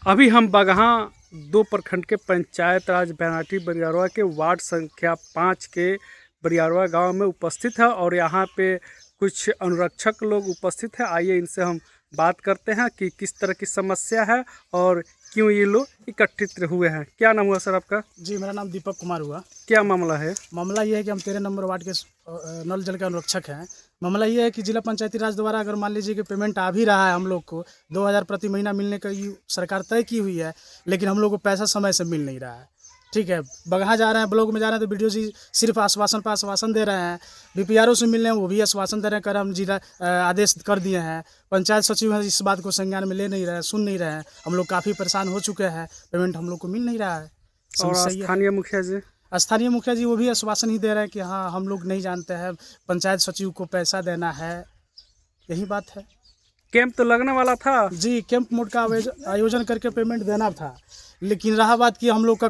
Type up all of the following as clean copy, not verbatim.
अभी हम बगहा 2 प्रखंड के पंचायत राज बैनाटी बरियारवा के वार्ड संख्या 5 के बरियारवा गांव में उपस्थित है और यहाँ पे कुछ अनुरक्षक लोग उपस्थित हैं। आइए इनसे हम बात करते हैं कि किस तरह की समस्या है और क्यों ये लोग एकत्रित हुए हैं। क्या नाम हुआ सर आपका? जी, मेरा नाम दीपक कुमार हुआ। क्या मामला है? मामला ये है कि हम 13 नंबर वार्ड के नल जल के अनुरक्षक हैं। मामला ये है कि जिला पंचायती राज द्वारा अगर मान लीजिए कि पेमेंट आ भी रहा है, हम लोग को 2000 प्रति महीना मिलने का सरकार तय की हुई है, लेकिन हम लोग को पैसा समय से मिल नहीं रहा है। ठीक है, बगहा जा रहे हैं, ब्लॉक में जा रहे हैं तो बीडीओ जी सिर्फ आश्वासन पर आश्वासन दे रहे हैं। बीपीआरओ से मिल रहे हैं, वो भी आश्वासन दे रहे हैं, कर हम जिला आदेश कर दिए हैं। पंचायत सचिव है, इस बात को संज्ञान में ले नहीं रहे हैं, सुन नहीं रहे हैं। हम लोग काफ़ी परेशान हो चुके हैं, पेमेंट हम लोग को मिल नहीं रहा है। और स्थानीय मुखिया जी? स्थानीय मुखिया जी वो भी आश्वासन ही दे रहे हैं कि हाँ हम लोग नहीं जानते हैं, पंचायत सचिव को पैसा देना है, यही बात है। कैंप तो लगने वाला था जी, कैंप मोड का आयोजन करके पेमेंट देना था, लेकिन रहा बात कि हम लोग का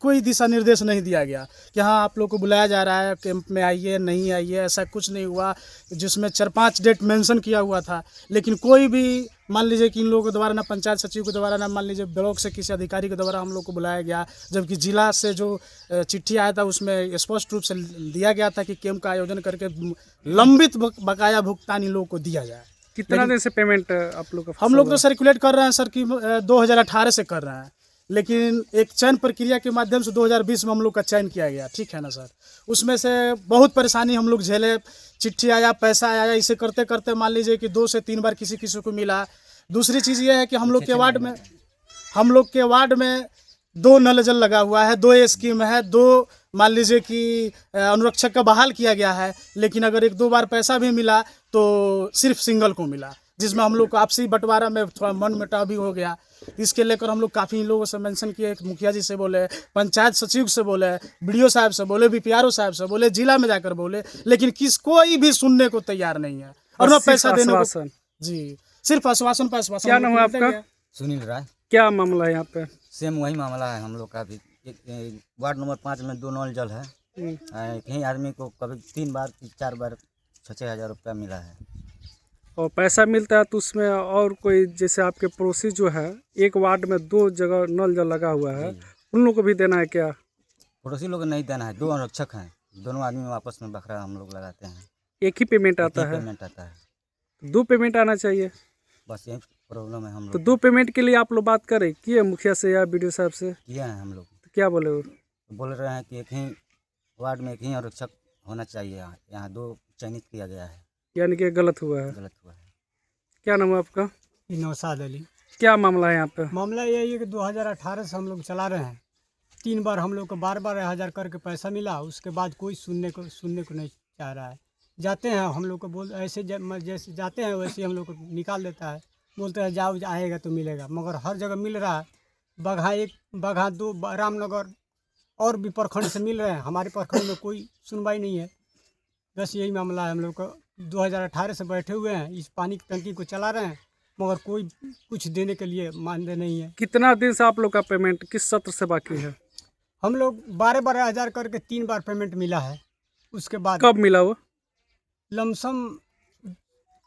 कोई दिशा निर्देश नहीं दिया गया कि हाँ आप लोग को बुलाया जा रहा है, कैंप में आइए, नहीं आइए, ऐसा कुछ नहीं हुआ। जिसमें 4-5 डेट मेंशन किया हुआ था, लेकिन कोई भी मान लीजिए कि इन लोगों के द्वारा ना पंचायत सचिव के द्वारा ना मान लीजिए ब्लॉक से किसी अधिकारी के द्वारा हम लोग को बुलाया गया, जबकि जिला से जो चिट्ठी आया था उसमें स्पष्ट रूप से दिया गया था कि कैंप का आयोजन करके लंबित बकाया भुगतान इन लोगों को दिया जाए। कितना दिन से पेमेंट आप लोग का? हम लोग तो सर्कुलेट कर रहे हैं सर कि 2018 से कर रहे हैं, लेकिन एक चयन प्रक्रिया के माध्यम से 2020 में हम लोग का चयन किया गया, ठीक है ना सर। उसमें से बहुत परेशानी हम लोग झेले, चिट्ठी आया, पैसा आया, इसे करते करते मान लीजिए कि 2 से 3 बार किसी को मिला। दूसरी चीज़ ये है कि हम लोग के वार्ड में 2 नल जल लगा हुआ है, 2 स्कीम है, 2 मान लीजिए कि अनुरक्षक का बहाल किया गया है, लेकिन अगर 1-2 बार पैसा भी मिला तो सिर्फ सिंगल को मिला, जिसमें हम लोग को आपसी बंटवारा में थोड़ा मन मुटाव भी हो गया। इसके लेकर हम लोग काफ़ी लोगों से मेंशन किए, मुखिया जी से बोले, पंचायत सचिव से बोले, बीडीओ साहब से बोले, बीपीआरओ साहब से बोले, जिला में जाकर बोले, लेकिन कोई भी सुनने को तैयार नहीं है और न पैसा देने को। जी, सिर्फ आश्वासन पर आश्वासन। क्या नाम है आपका? सुनील राय। क्या मामला है यहाँ पे? सेम वही मामला है हम लोग का भी। एक वार्ड नंबर 5 में 2 नल जल है। कहीं आदमी को कभी 3 बार 4 बार 6-6 हज़ार रुपया मिला है। और पैसा मिलता है तो उसमें और कोई जैसे आपके पड़ोसी जो है, एक वार्ड में 2 जगह नल जल लगा हुआ है, उन लोगों को भी देना है क्या? पड़ोसी लोग को नहीं देना है, 2 अनुरक्षक हैं, दोनों आदमी आपस में बखरा हम लोग लगाते हैं। एक ही पेमेंट आता है? पेमेंट आता है। 2 पेमेंट आना चाहिए, बस यही प्रॉब्लम है हम लोग। तो 2 पेमेंट के लिए आप लोग बात करें किए मुखिया से या बीडीओ साहब से? किया है हम लोग। तो क्या बोले वो? तो बोल रहे हैं कि एक ही वार्ड में एक ही अनुरक्षक होना चाहिए, यहाँ 2 चयनित किया गया है। यानी कि गलत हुआ है? गलत हुआ है। क्या नाम है आपका? नौशाद अली। क्या मामला है यहाँ पे? मामला यही है कि 2018 से हम लोग चला रहे हैं। 3 बार हम लोग को 12-12 हज़ार करके पैसा मिला, उसके बाद कोई सुनने को नहीं चाह रहा है। जाते हैं हम लोग को जैसे जाते हैं वैसे हम लोग को निकाल देता है, बोलते हैं जाओ आएगा तो मिलेगा, मगर हर जगह मिल रहा है। बगहा 1, बगहा 2, रामनगर और भी प्रखंड से मिल रहे हैं, हमारे प्रखंड में कोई सुनवाई नहीं है। बस यही मामला है। हम लोग को 2018 से बैठे हुए हैं, इस पानी की टंकी को चला रहे हैं, मगर कोई कुछ देने के लिए मानते नहीं है। कितना दिन से आप लोग का पेमेंट किस सत्र से बाकी है? हम लोग 12-12 हज़ार करके 3 बार पेमेंट मिला है। उसके बाद कब मिला वो? लमसम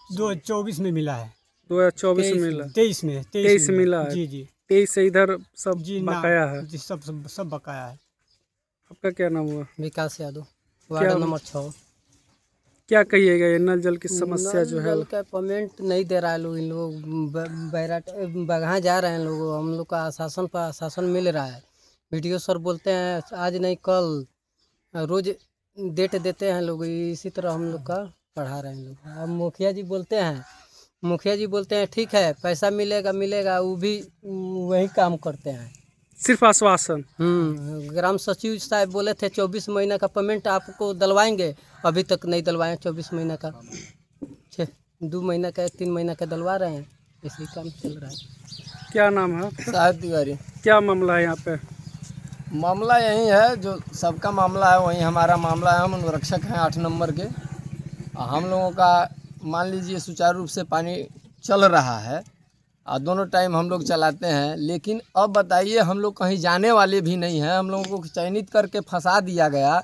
2024 में मिला है। 2024 में मिला? 23 में 23 मिला है? जी जी 23 से इधर सब जी बकाया है? जी, सब बकाया है। आपका क्या नाम हुआ? विकास यादव, वार्ड नंबर 6। क्या कहिएगा, ये नल जल की समस्या जो है? नल का पेमेंट नहीं दे रहा है लोग। इन लोग बगहा जा रहे हैं लोग, हम लोग का आश्वासन पर आश्वासन मिल रहा है। वीडियो सर बोलते हैं आज नहीं कल, रोज डेट देते हैं लोग, इसी तरह हम लोग का पढ़ा रहे हैं लोग। अब मुखिया जी बोलते हैं ठीक है पैसा मिलेगा, वो भी वही काम करते हैं, सिर्फ आश्वासन। ग्राम सचिव साहब बोले थे 24 महीना का पेमेंट आपको दिलवाएंगे, अभी तक नहीं दिलवाए। 24 महीना का 2 महीना का 3 महीना का दिलवा रहे हैं, इसी काम चल रहा है। क्या नाम है? शाहिद तिवारी। क्या मामला है यहाँ पे? मामला यही है जो सबका मामला है, वही हमारा मामला है। हम अनुरक्षक हैं 8 नंबर के। हम लोगों का मान लीजिए सुचारू रूप से पानी चल रहा है और दोनों टाइम हम लोग चलाते हैं, लेकिन अब बताइए हम लोग कहीं जाने वाले भी नहीं हैं। हम लोगों को चयनित करके फंसा दिया गया,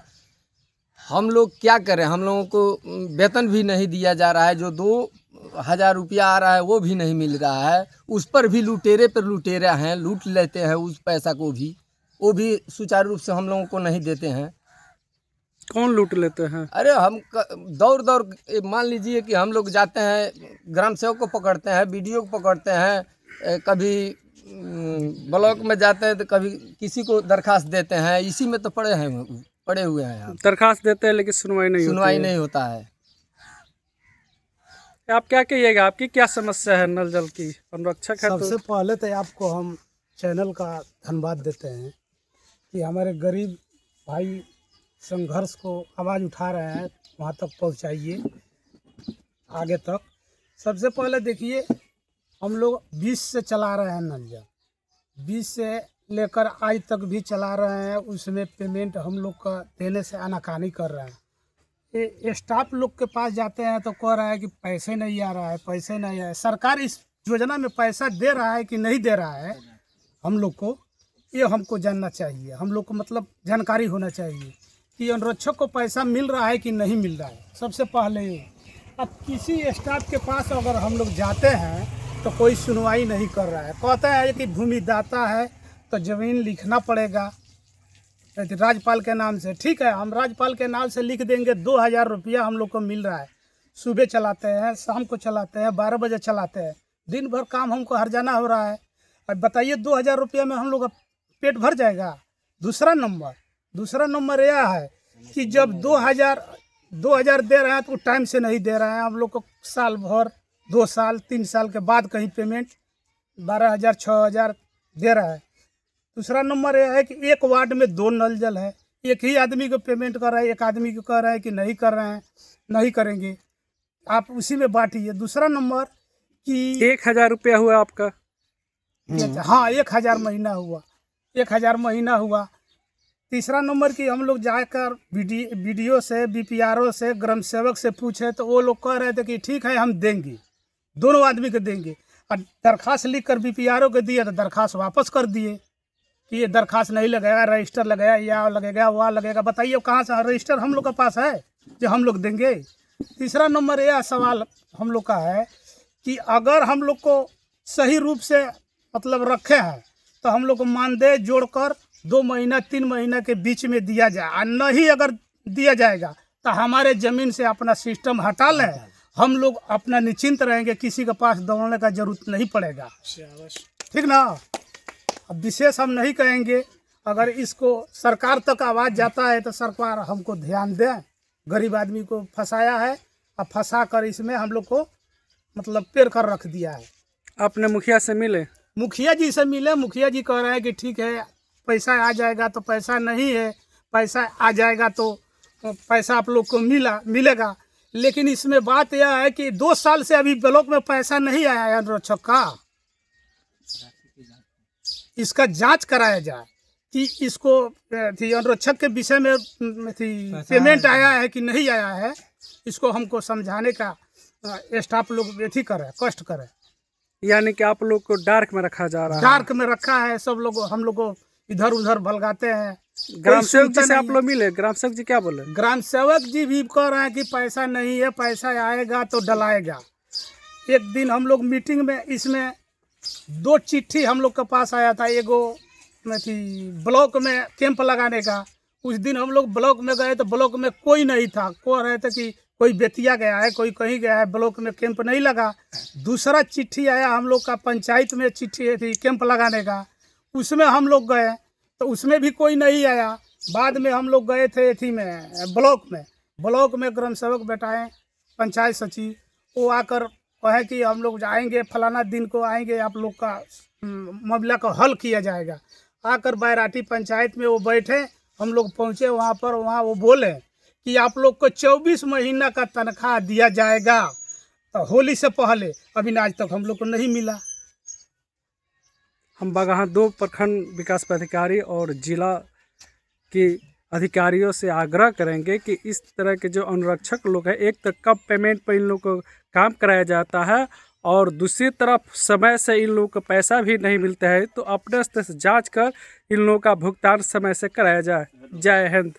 हम लोग क्या करें? हम लोगों को वेतन भी नहीं दिया जा रहा है। जो 2 1000 रुपया आ रहा है वो भी नहीं मिल रहा है। उस पर भी लुटेरे पर लुटेरा हैं, लूट लेते हैं उस पैसा को भी, वो भी सुचारू रूप से हम लोगों को नहीं देते हैं। कौन लूट लेते हैं? अरे हम दौड़ दौड़ मान लीजिए कि हम लोग जाते हैं, ग्राम सेवक को पकड़ते हैं, बीडीओ को पकड़ते हैं, कभी ब्लॉक में जाते हैं तो कभी किसी को दरखास्त देते हैं, इसी में तो पड़े हुए हैं हम। दरखास्त देते हैं लेकिन सुनवाई नहीं सुनवाई होती है। नहीं होता है। आप क्या कहिएगा, आपकी क्या समस्या है नल जल की? अनुरक्षक है सबसे तो पहले तो आपको हम चैनल का धन्यवाद देते हैं कि हमारे गरीब भाई संघर्ष को आवाज़ उठा रहे हैं, वहाँ तक पहुँचाइए आगे तक। सबसे पहले देखिए, हम लोग 20 से चला रहे हैं नल जल, 20 से लेकर आज तक भी चला रहे हैं। उसमें पेमेंट हम लोग का देने से आनाकानी कर रहे हैं। ये स्टाफ लोग के पास जाते हैं तो कह रहा है कि पैसे नहीं आ रहा है, पैसे नहीं आ रहा है। सरकार इस योजना में पैसा दे रहा है कि नहीं दे रहा है हम लोग को, ये हमको जानना चाहिए। हम लोग को मतलब जानकारी होना चाहिए कि अनुरक्षक को पैसा मिल रहा है कि नहीं मिल रहा है। सबसे पहले ये, अब किसी स्टाफ के पास अगर हम लोग जाते हैं तो कोई सुनवाई नहीं कर रहा है। कहता है कि भूमिदाता है तो ज़मीन लिखना पड़ेगा राज्यपाल के नाम से। ठीक है, हम राज्यपाल के नाम से लिख देंगे। 2000 रुपया हम लोग को मिल रहा है। सुबह चलाते हैं, शाम को चलाते हैं, 12 बजे चलाते हैं, दिन भर काम हमको हर जाना हो रहा है। अब बताइए 2000 रुपया में हम लोग का पेट भर जाएगा? दूसरा नंबर यह है कि जब 2000 दे रहे हैं तो टाइम से नहीं दे रहे हैं। हम लोग को साल भर, 2 साल, 3 साल के बाद कहीं पेमेंट 12000, 6000 दे रहा है। दूसरा नंबर यह है कि एक वार्ड में 2 नल जल है, एक ही आदमी को पेमेंट कर रहा है, एक आदमी को कह रहा है कि नहीं कर रहे हैं, नहीं करेंगे, आप उसी में बांटिए। दूसरा नंबर कि 1000 रुपया हुआ आपका? हाँ, 1000 महीना हुआ, 1000 महीना हुआ। तीसरा नंबर कि हम लोग जाकर बीडीओ से, बीपीआरओ से, ग्राम सेवक से पूछे तो वो लोग कह रहे थे कि ठीक है हम देंगे, दोनों आदमी को देंगे। और दरखास्त लिख कर बीपीआरओ को दिए तो दरखास्त वापस कर दिए कि ये दरखास्त नहीं लगेगा, रजिस्टर लगेगा, या लगेगा, वहाँ लगेगा। बताइए कहाँ से रजिस्टर हम लोग के पास है जो हम लोग देंगे? तीसरा नंबर यह सवाल हम लोग का है कि अगर हम लोग को सही रूप से मतलब रखे हैं तो हम लोग को मानदेय जोड़कर 2 महीना 3 महीना के बीच में दिया जाए। और नहीं अगर दिया जाएगा तो हमारे ज़मीन से अपना सिस्टम हटा लें, हम लोग अपना निश्चिंत रहेंगे, किसी के पास दौड़ने का जरूरत नहीं पड़ेगा। ठीक ना? अब विशेष हम नहीं कहेंगे। अगर इसको सरकार तक आवाज़ जाता है तो सरकार हमको ध्यान दें। गरीब आदमी को फंसाया है और फंसा कर इसमें हम लोग को मतलब पेड़ कर रख दिया है। आपने मुखिया से मिले? मुखिया जी से मिले, मुखिया जी कह रहे हैं कि ठीक है पैसा आ जाएगा, तो पैसा नहीं है, पैसा आ जाएगा तो पैसा आप लोग को मिलेगा। लेकिन इसमें बात यह है कि 2 साल से अभी ब्लॉक में पैसा नहीं आया है अनुरक्षक का। इसका जांच कराया जाए कि इसको अनुरक्षक के विषय में पेमेंट आया है कि नहीं आया है। इसको हमको समझाने का स्टाफ लोग एथी करे, कष्ट करे। यानी कि आप लोग को डार्क में रखा जा रहा है? डार्क में रखा है। सब लोग हम लोग को इधर उधर भलगाते हैं। ग्राम सेवक जी से आप लोग मिले? ग्राम सेवक जी क्या बोले? ग्राम सेवक जी भी कह रहे हैं कि पैसा नहीं है, पैसा आएगा तो डलाएगा। एक दिन हम लोग मीटिंग में इसमें 2 चिट्ठी हम लोग के पास आया था। एगो ब्लॉक में कैंप लगाने का, उस दिन हम लोग ब्लॉक में गए तो ब्लॉक में कोई नहीं था। कह रहे थे कि कोई बेतिया गया है, कोई कहीं गया है, ब्लॉक में कैंप नहीं लगा। दूसरा चिट्ठी आया हम लोग का पंचायत में चिट्ठी थी कैंप लगाने का, उसमें हम लोग गए तो उसमें भी कोई नहीं आया। बाद में हम लोग गए थे एथी में ब्लॉक में ग्राम सेवक बैठाए, पंचायत सचिव, वो आकर कहे कि हम लोग जाएंगे फलाना दिन को आएंगे, आप लोग का मामला का हल किया जाएगा। आकर बैराटी पंचायत में वो बैठे, हम लोग पहुँचे वहाँ पर। वहाँ वो बोले कि आप लोग को 24 महीना का तनख्वाह दिया जाएगा, तो होली से पहले। अभी आज तक हम लोग को नहीं मिला। हम बगहा 2 प्रखंड विकास पदाधिकारी और जिला के अधिकारियों से आग्रह करेंगे कि इस तरह के जो अनुरक्षक लोग हैं, एक तो कब पेमेंट पर इन लोग को काम कराया जाता है और दूसरी तरफ समय से इन लोगों को पैसा भी नहीं मिलता है, तो अपने स्तर से जांच कर इन लोगों का भुगतान समय से कराया जाए। जय हिंद।